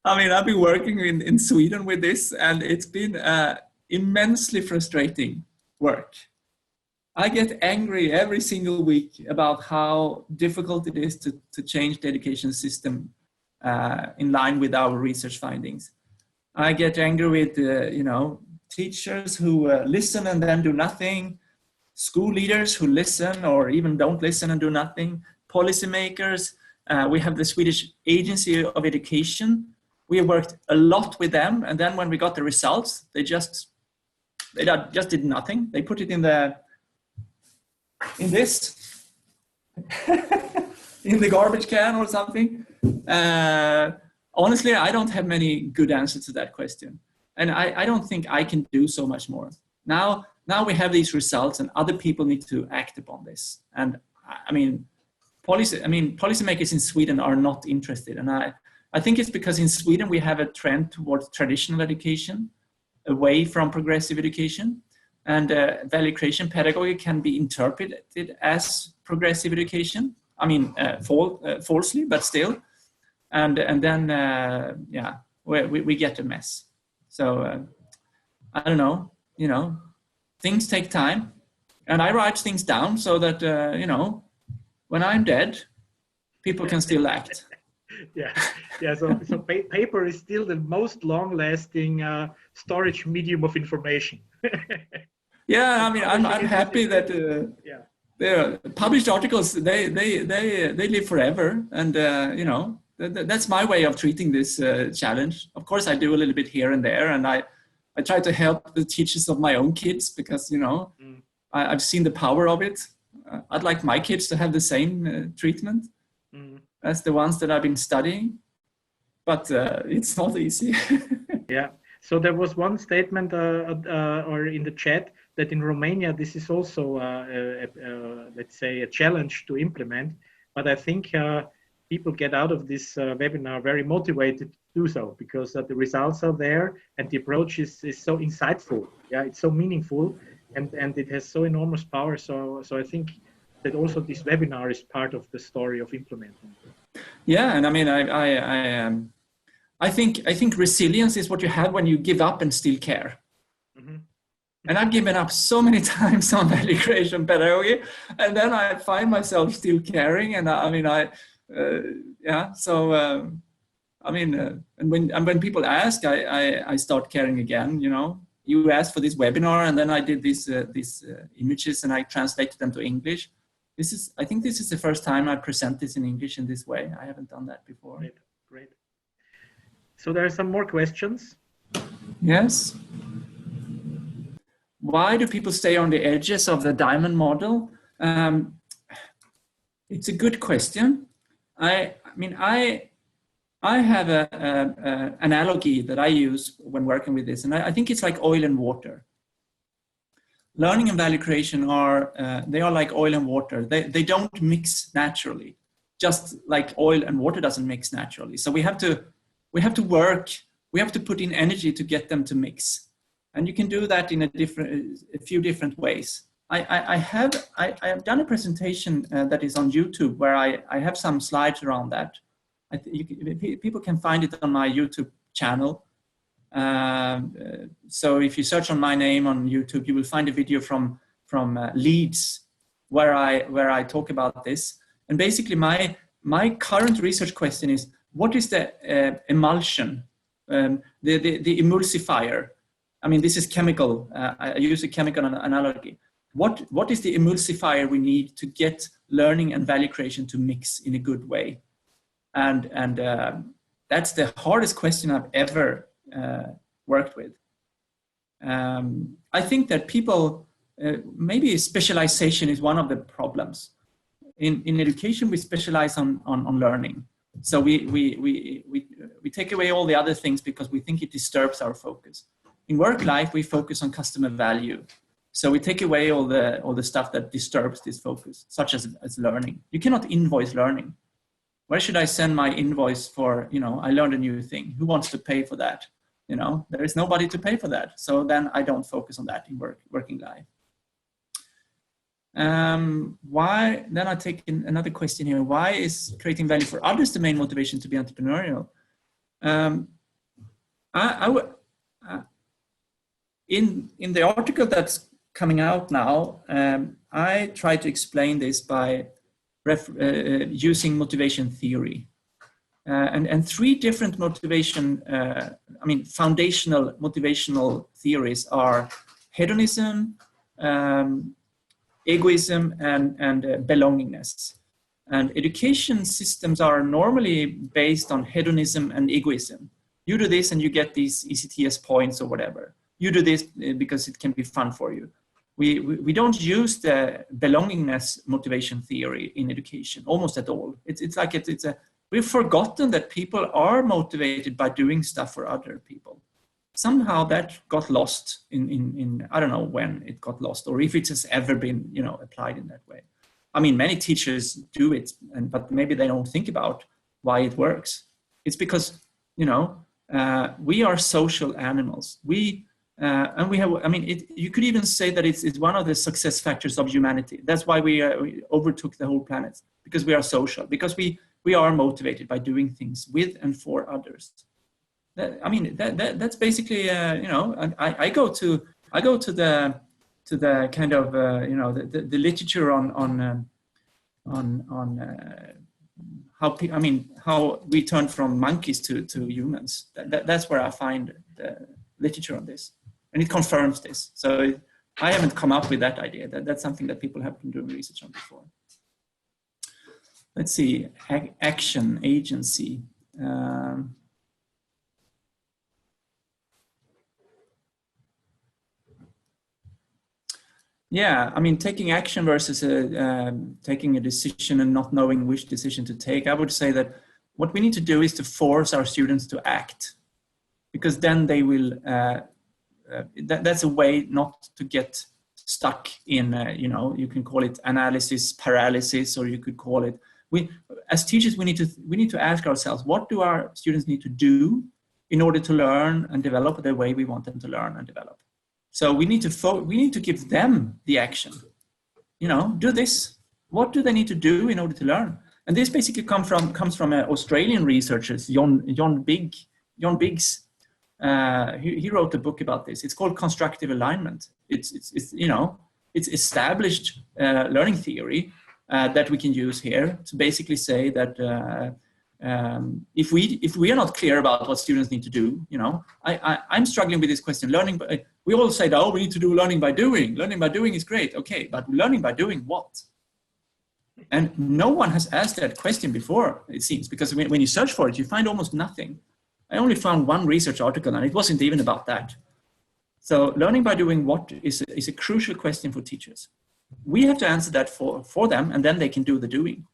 I mean, I've been working in Sweden with this, and it's been immensely frustrating work. I get angry every single week about how difficult it is to change the education system in line with our research findings. I get angry with, teachers who listen and then do nothing, school leaders who listen or even don't listen and do nothing, policymakers. We have the Swedish Agency of Education. We worked a lot with them, and then when we got the results, they just did nothing. They put it in this, in the garbage can or something. Honestly, I don't have many good answers to that question, and I don't think I can do so much more. Now we have these results, and other people need to act upon this. And policymakers in Sweden are not interested, and I think it's because in Sweden we have a trend towards traditional education, away from progressive education, and value creation pedagogy can be interpreted as progressive education. I mean, falsely, but still. And then we get a mess. So I don't know. Things take time, and I write things down so that when I'm dead, people can still act. Yeah. So paper is still the most long-lasting storage medium of information. Yeah, I mean, I'm happy that the published articles they live forever, and that's my way of treating this challenge. Of course, I do a little bit here and there, and I try to help the teachers of my own kids because I've seen the power of it. I'd like my kids to have the same treatment as the ones that I've been studying, but it's not easy. Yeah. So there was one statement or in the chat that in Romania this is also let's say a challenge to implement, but I think people get out of this webinar very motivated to do so, because the results are there and the approach is so insightful. Yeah, it's so meaningful and it has so enormous power. So I think that also this webinar is part of the story of implementing. Yeah, and I mean, I think resilience is what you have when you give up and still care. Mm-hmm. And I've given up so many times on value creation pedagogy, and then I find myself still caring. And I mean, and when people ask, I start caring again. You know, you asked for this webinar, and then I did these images, and I translated them to English. I think this is the first time I present this in English in this way. I haven't done that before. Great. So there are some more questions. Yes. Why do people stay on the edges of the diamond model? It's a good question. I have an analogy that I use when working with this, and I think it's like oil and water. Learning and value creation are like oil and water. They don't mix naturally, just like oil and water doesn't mix naturally. So we have to work. We have to put in energy to get them to mix. And you can do that in a few different ways. I have done a presentation that is on YouTube where I have some slides around that. People can find it on my YouTube channel. So if you search on my name on YouTube, you will find a video from Leeds where I talk about this. And basically, my current research question is: what is the emulsion, the emulsifier? I mean, this is chemical. I use a chemical analogy. What is the emulsifier we need to get learning and value creation to mix in a good way? And that's the hardest question I've ever worked with. I think that people, maybe specialization is one of the problems. In education, we specialize on learning. So we take away all the other things because we think it disturbs our focus. In work life, we focus on customer value. So we take away all the stuff that disturbs this focus, such as learning. You cannot invoice learning. Where should I send my invoice for, I learned a new thing? Who wants to pay for that? There is nobody to pay for that. So then I don't focus on that in working life. Why? Then I take another question here. Why is creating value for others the main motivation to be entrepreneurial? In the article that's coming out now, I try to explain this by using motivation theory. And three different foundational motivational theories are hedonism, egoism, and belongingness. And education systems are normally based on hedonism and egoism. You do this and you get these ECTS points or whatever. You do this because it can be fun for you. We don't use the belongingness motivation theory in education almost at all. We've forgotten that people are motivated by doing stuff for other people. Somehow that got lost in I don't know when it got lost, or if it has ever been applied in that way. I mean, many teachers do it, but maybe they don't think about why it works. It's because we are social animals. And we have. I mean, you could even say that it's one of the success factors of humanity. That's why we overtook the whole planet, because we are social, because we are motivated by doing things with and for others. That's basically I go to the kind of the literature on how we turn from monkeys to humans. That's where I find the literature on this, and it confirms this. So I haven't come up with that idea. That's something that people have been doing research on before. Let's see, action, agency. Yeah, I mean, taking action versus taking a decision and not knowing which decision to take. I would say that what we need to do is to force our students to act, because then they will, that's a way not to get stuck in, you can call it analysis paralysis, or you could call it, as teachers, we need to ask ourselves, what do our students need to do in order to learn and develop the way we want them to learn and develop? So we need to give them the action. Do this. What do they need to do in order to learn? And this basically comes from Australian researchers, John Biggs. He wrote a book about this. It's called constructive alignment. It's established learning theory that we can use here to basically say that if we are not clear about what students need to do, I'm struggling with this question. We all say, oh, we need to do learning by doing. Learning by doing is great, okay, but learning by doing what? And no one has asked that question before, it seems, because when you search for it, you find almost nothing. I only found one research article, and it wasn't even about that. So learning by doing what is a crucial question for teachers. We have to answer that for them, and then they can do the doing.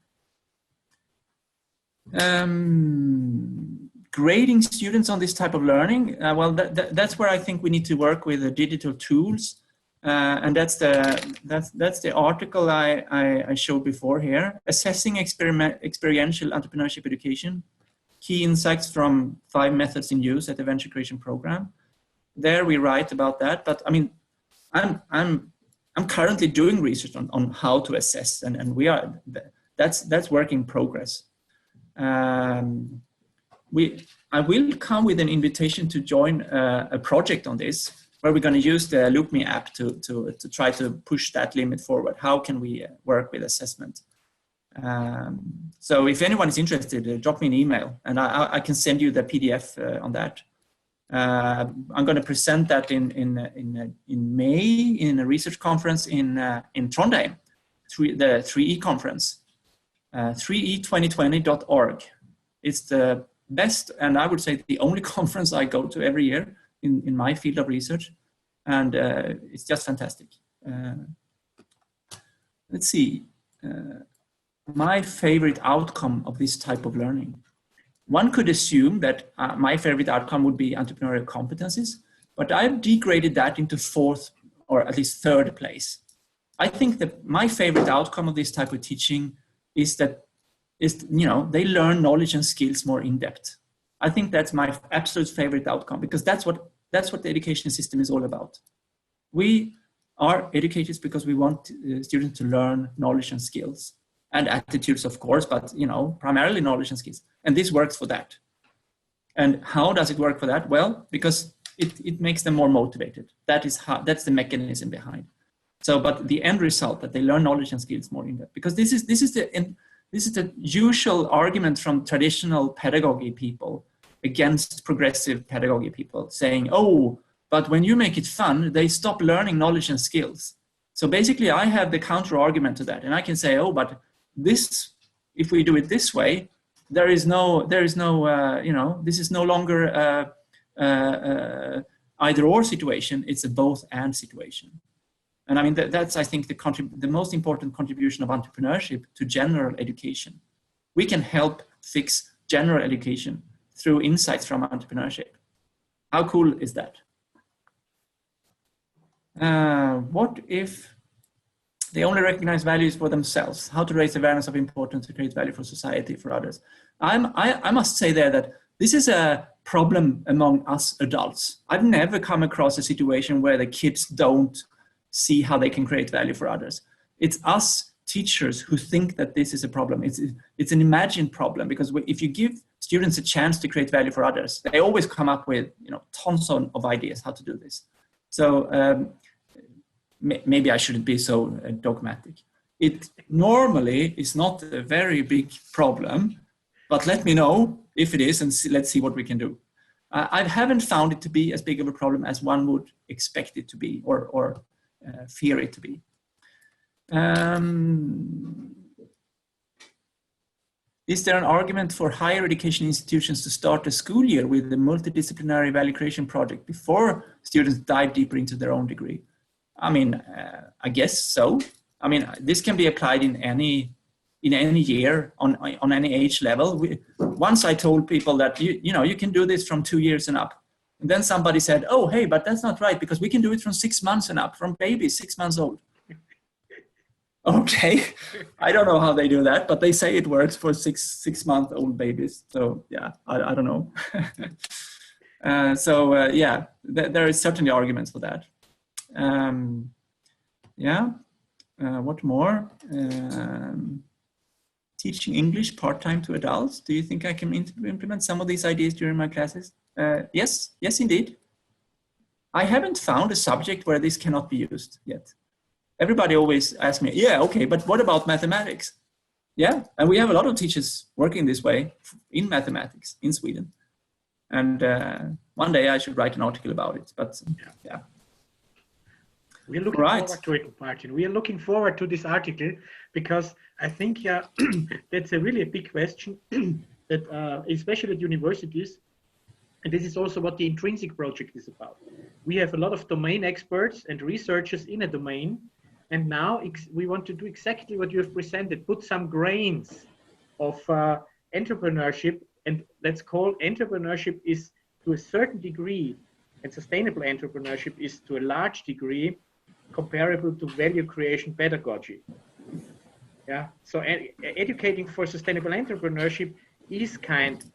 Grading students on this type of learning, well, that's where I think we need to work with the digital tools. And that's the article I showed before here. Assessing experiential entrepreneurship education. Key insights from 5 methods in use at the Venture Creation Program. There we write about that, but I mean, I'm currently doing research on how to assess, and that's work in progress. I will come with an invitation to join a project on this, where we're going to use the LoopMe app to try to push that limit forward. How can we work with assessment? So if anyone is interested, drop me an email, and I can send you the PDF on that. I'm going to present that in May in a research conference in Trondheim, the 3E conference, 3e2020.org. It's the best, and I would say the only conference I go to every year in my field of research, and it's just fantastic. Let's see. My favorite outcome of this type of learning. One could assume that my favorite outcome would be entrepreneurial competencies, but I've degraded that into 4th or at least 3rd place. I think that my favorite outcome of this type of teaching is that they learn knowledge and skills more in depth. I think that's my absolute favorite outcome, because that's what the education system is all about. We are educators because we want students to learn knowledge and skills. And attitudes, of course, but primarily knowledge and skills. And this works for that. And how does it work for that? Well, because it makes them more motivated. That's the mechanism behind. So, but the end result, that they learn knowledge and skills more in depth, because this is the usual argument from traditional pedagogy people against progressive pedagogy people, saying, oh, but when you make it fun, they stop learning knowledge and skills. So basically, I have the counter argument to that, and I can say, oh, but this, if we do it this way, this is no longer either or situation, it's a both and situation. And I mean, that's, I think, the most important contribution of entrepreneurship to general education. We can help fix general education through insights from entrepreneurship. How cool is that? What if they only recognize values for themselves? How to raise awareness of importance to create value for society, for others? I must say there that this is a problem among us adults. I've never come across a situation where the kids don't see how they can create value for others. It's us teachers who think that this is a problem. It's an imagined problem, because if you give students a chance to create value for others, they always come up with tons of ideas how to do this. So maybe I shouldn't be so dogmatic. It normally is not a very big problem, but let me know if it is, and let's see what we can do. I haven't found it to be as big of a problem as one would expect it to be, or fear it to be. Is there an argument for higher education institutions to start a school year with a multidisciplinary value creation project before students dive deeper into their own degree? I mean, I guess so. I mean, this can be applied in any year on any age level. Once I told people that you can do this from 2 years and up, and then somebody said, "Oh, hey, but that's not right, because we can do it from 6 months and up, from babies 6 months old." Okay, I don't know how they do that, but they say it works for six-month-old babies. So yeah, I don't know. There is certainly arguments for that. What more? Teaching English part-time to adults. Do you think I can implement some of these ideas during my classes? Yes, indeed. I haven't found a subject where this cannot be used yet. Everybody always asks me, yeah, okay, but what about mathematics? Yeah, and we have a lot of teachers working this way in mathematics in Sweden. And one day I should write an article about it, but yeah. We're looking forward to it, Martin. We are looking forward to this article because I think that's really a big question that especially at universities, and this is also what the Intrinsic project is about. We have a lot of domain experts and researchers in a domain, and now we want to do exactly what you have presented, put some grains of entrepreneurship, and let's call entrepreneurship is to a certain degree, and sustainable entrepreneurship is to a large degree comparable to value creation pedagogy. Yeah, so educating for sustainable entrepreneurship is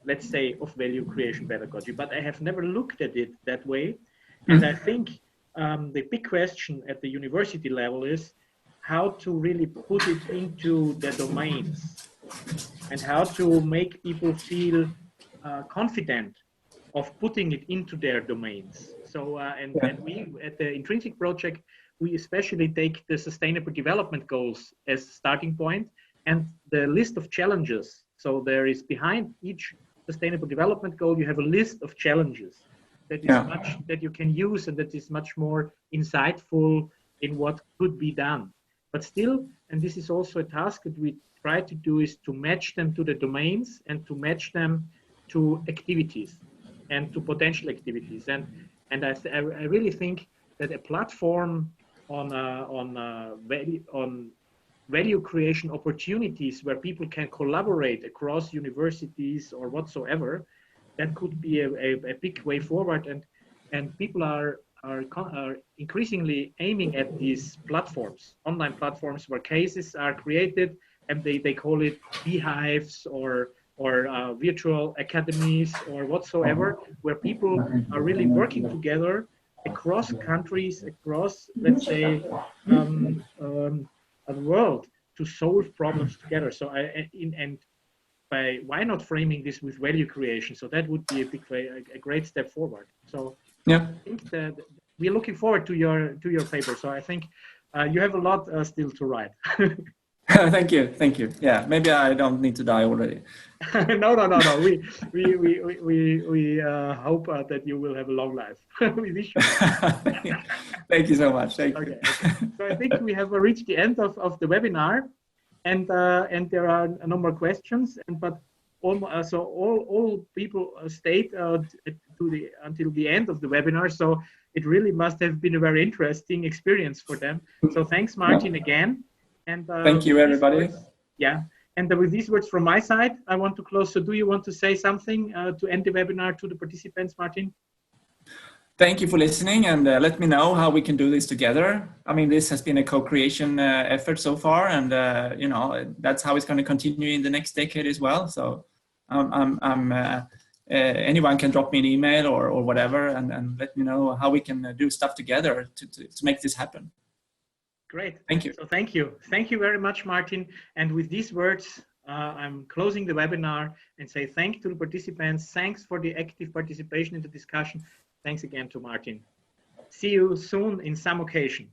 let's say, of value creation pedagogy, but I have never looked at it that way. And I think the big question at the university level is how to really put it into the domains and how to make people feel confident of putting it into their domains. So, and we at the Intrinsic project, we especially take the sustainable development goals as starting point and the list of challenges. So there is behind each sustainable development goal, you have a list of challenges that is that you can use and that is much more insightful in what could be done. But still, and this is also a task that we try to do, is to match them to the domains and to match them to activities and to potential activities. And I really think that a platform on value creation opportunities where people can collaborate across universities or whatsoever, that could be a big way forward. And people are increasingly aiming at these platforms, online platforms where cases are created, and they call it beehives or virtual academies or whatsoever, where people are really working together across countries, across, let's say, a world to solve problems together. So why not framing this with value creation? So that would be a great step forward. So I think that we're looking forward to your paper. So I think you have a lot still to write. Thank you. Yeah, maybe I don't need to die already. No. We hope that you will have a long life. We wish you. Thank you so much. Thank you. So I think we have reached the end of the webinar, and there are no more questions. But all people stayed until the end of the webinar. So it really must have been a very interesting experience for them. So thanks, Martin, again. And thank you, everybody. And with these words from my side, I want to close. So do you want to say something to end the webinar to the participants, Martin? Thank you for listening, and let me know how we can do this together. I mean, this has been a co-creation effort so far, and that's how it's going to continue in the next decade as well. So anyone can drop me an email or whatever, and let me know how we can do stuff together to make this happen. Great. Thank you. So thank you very much, Martin. And with these words, I'm closing the webinar and say thanks to the participants. Thanks for the active participation in the discussion. Thanks again to Martin. See you soon in some occasion.